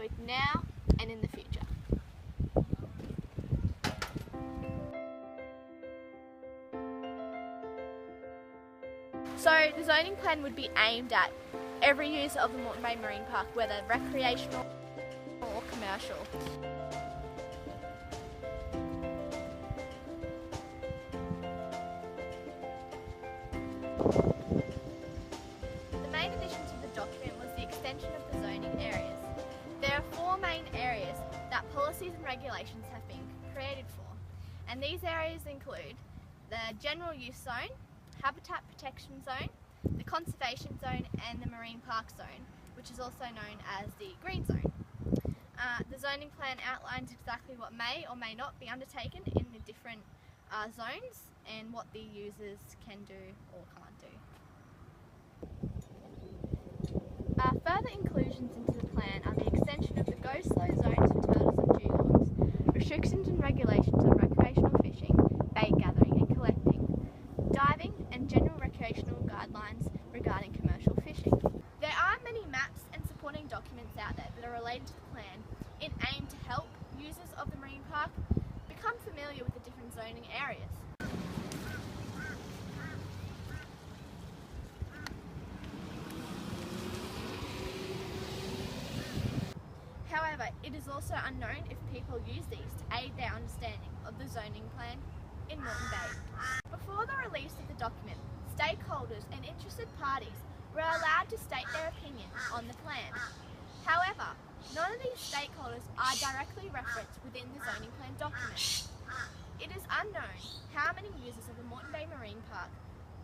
enjoyed now and in the future. So the zoning plan would be aimed at every use of the Moreton Bay Marine Park, whether recreational or commercial. The main addition to the document was the extension of the zoning areas. There are 4 main areas that policies and regulations have been created for, and these areas include the General Use Zone, Habitat Protection Zone, the Conservation Zone and the Marine Park Zone, which is also known as the Green Zone. The zoning plan outlines exactly what may or may not be undertaken in the different zones and what the users can do or can't do. Further inclusions into the plan are the extension of the go slow zones for turtles and dugongs, restrictions and regulations on recreational fishing, bait gathering and collecting, diving and general recreational guidelines regarding commercial fishing. There are many maps and supporting documents out there that are related to the plan in aim to help users of the marine park become familiar with the different zoning areas. However, it is also unknown if people use these to aid their understanding of the zoning plan in Moreton Bay. Before the release of the document, stakeholders and interested parties were allowed to state their opinion on the plan. However, none of these stakeholders are directly referenced within the zoning plan document. It is unknown how many users of the Moreton Bay Marine Park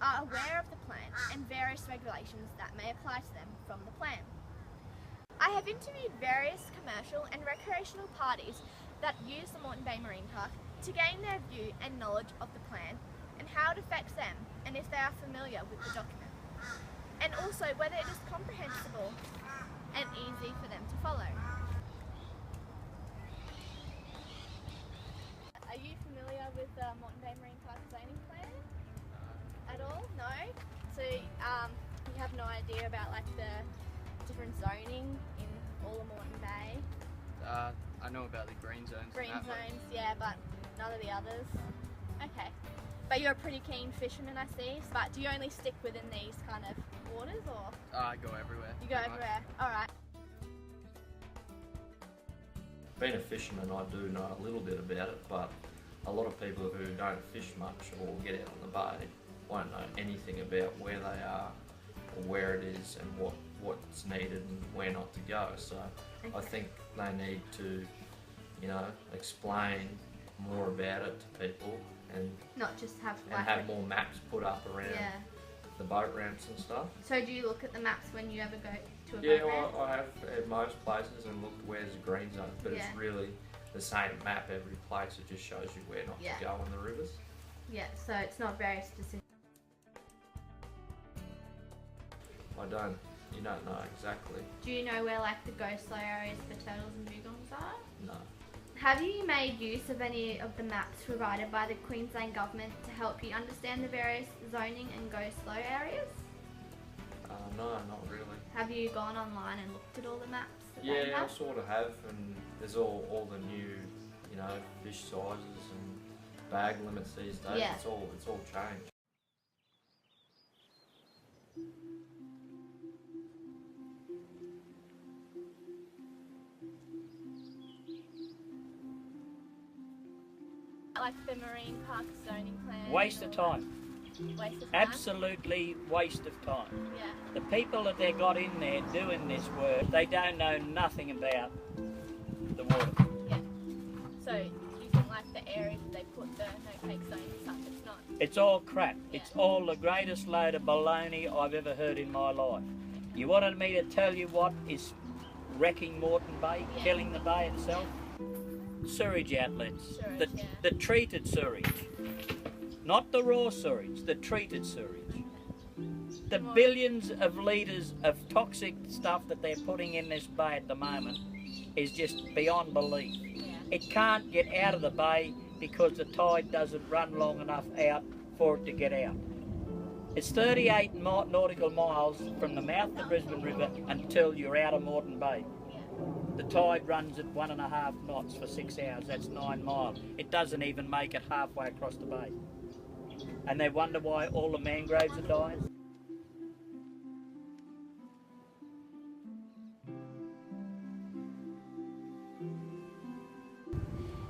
are aware of the plan and various regulations that may apply to them from the plan. I have interviewed various commercial and recreational parties that use the Moreton Bay Marine Park to gain their view and knowledge of the plan and how it affects them and if they are familiar with the document, and also whether it is comprehensible and easy for them to follow. Are you familiar with the Moreton Bay Marine Park zoning plan at all? No? So you have no idea about like the different zoning in all of Moreton Bay? I know about the green zones. Green zones, yeah, but none of the others. Okay. But you're a pretty keen fisherman, I see. But do you only stick within these kind of waters, or? I go everywhere. You go everywhere. All right. Being a fisherman, I do know a little bit about it, but a lot of people who don't fish much or get out on the bay won't know anything about where they are or where it is and what's needed and where not to go. So okay. I think they need to, explain more about it to people and not just have more maps put up around the boat ramps and stuff. So do you look at the maps when you ever go to a boat ramp? Yeah, I have at most places and looked where's the green zone, but it's really the same map every place. It just shows you where not to go on the rivers. Yeah, so it's not very specific. You don't know exactly. Do you know where like the go slow areas for turtles and dugongs are? No. Have you made use of any of the maps provided by the Queensland Government to help you understand the various zoning and go slow areas? No, not really. Have you gone online and looked at all the maps that they have? I sort of have, and there's all the new, fish sizes and bag limits these days. Yeah. It's all changed. Like the Marine Park zoning plan? Waste of time. Waste of time? Absolutely waste of time. Yeah. The people that they got in there doing this work, they don't know nothing about the water. Yeah. So you think like the areas that they put the no-take zone and stuff, it's not? It's all crap. Yeah. It's all the greatest load of baloney I've ever heard in my life. You wanted me to tell you what is wrecking Moreton Bay, killing the bay itself? Sewage outlets, the treated sewage, not the raw sewage, the treated sewage. The billions of litres of toxic stuff that they're putting in this bay at the moment is just beyond belief. It can't get out of the bay because the tide doesn't run long enough out for it to get out. It's 38 nautical miles from the mouth of the Brisbane River until you're out of Moreton Bay. The tide runs at 1.5 knots for 6 hours. That's 9 miles. It doesn't even make it halfway across the bay. And they wonder why all the mangroves are dying.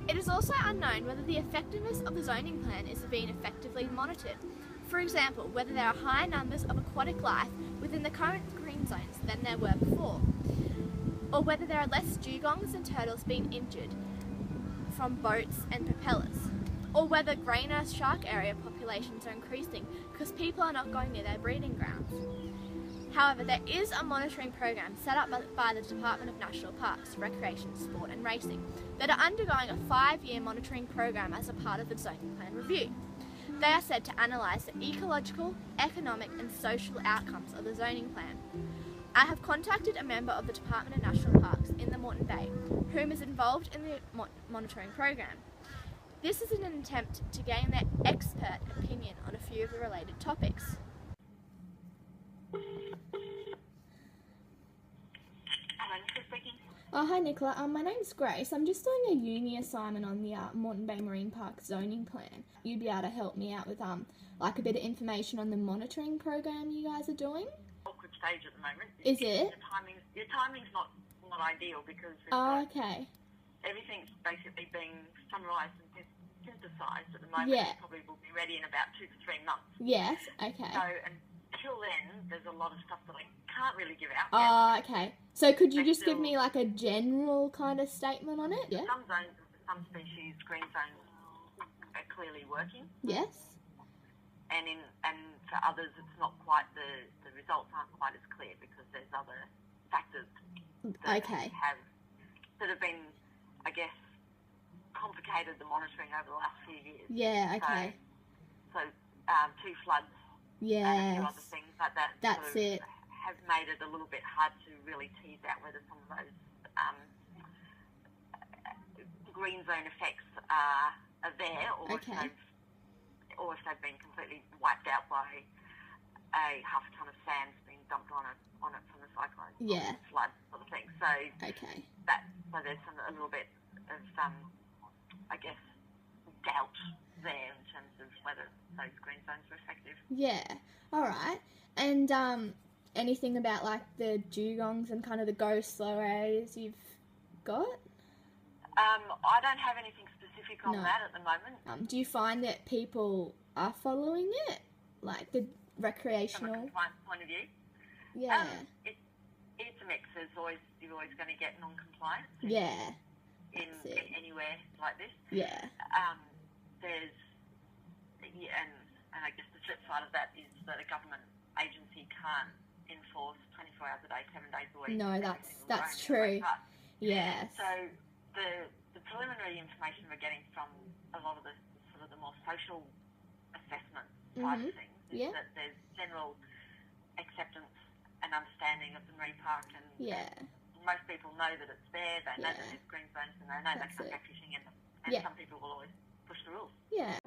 It is also unknown whether the effectiveness of the zoning plan is being effectively monitored. For example, whether there are higher numbers of aquatic life within the current green zones than there were before, or whether there are less dugongs and turtles being injured from boats and propellers, or whether greater shark area populations are increasing because people are not going near their breeding grounds. However, there is a monitoring program set up by the Department of National Parks, Recreation, Sport and Racing that are undergoing a 5-year monitoring program as a part of the zoning plan review. They are said to analyse the ecological, economic and social outcomes of the zoning plan. I have contacted a member of the Department of National Parks in the Moreton Bay, whom is involved in the monitoring program. This is in an attempt to gain their expert opinion on a few of the related topics. Oh, hi Nicola. My name's Grace. I'm just doing a uni assignment on the Moreton Bay Marine Park zoning plan. You'd be able to help me out with like a bit of information on the monitoring program you guys are doing. Awkward stage at the moment. Is it? Your timing's not ideal because okay. Everything's basically being summarised and synthesised at the moment. Yeah. It probably will be ready in about 2 to 3 months. Yes. Okay. So until then, there's a lot of stuff that I can't really give out. Oh, okay. So could you just give me like a general kind of statement on it? Yeah. Some zones, some species, green zones are clearly working. Yes. And for others, it's not quite the results aren't quite as clear because there's other factors that have been, I guess, complicated the monitoring over the last few years. Yeah. Okay. So 2 floods. Yes. And a few other things like that. That's it. Have made it a little bit hard to really tease out whether some of those green zone effects are there, or if they've been completely wiped out by a half a ton of sand being dumped on it from the cyclone, flood sort of thing. So so there's a little bit of I guess doubt there in terms of whether those green zones are effective. Yeah. All right. And anything about like the dugongs and kind of the go slow areas you've got? I don't have anything specific on that at the moment. Do you find that people are following it, like the recreational? From a compliance point of view? Yeah. It's a mix. You're always going to get non-compliance. Yeah. In anywhere like this. Yeah. And I guess the flip side of that is that a government agency can't enforce 24 hours a day, 7 days a week. No, that's true. Yeah. So the preliminary information we're getting from a lot of the sort of the more social assessment side of things is that there's general acceptance and understanding of the marine park, and most people know that it's there. They know that there's green zones, and they know they can't go fishing in them. And some people will always push the rules. Yeah.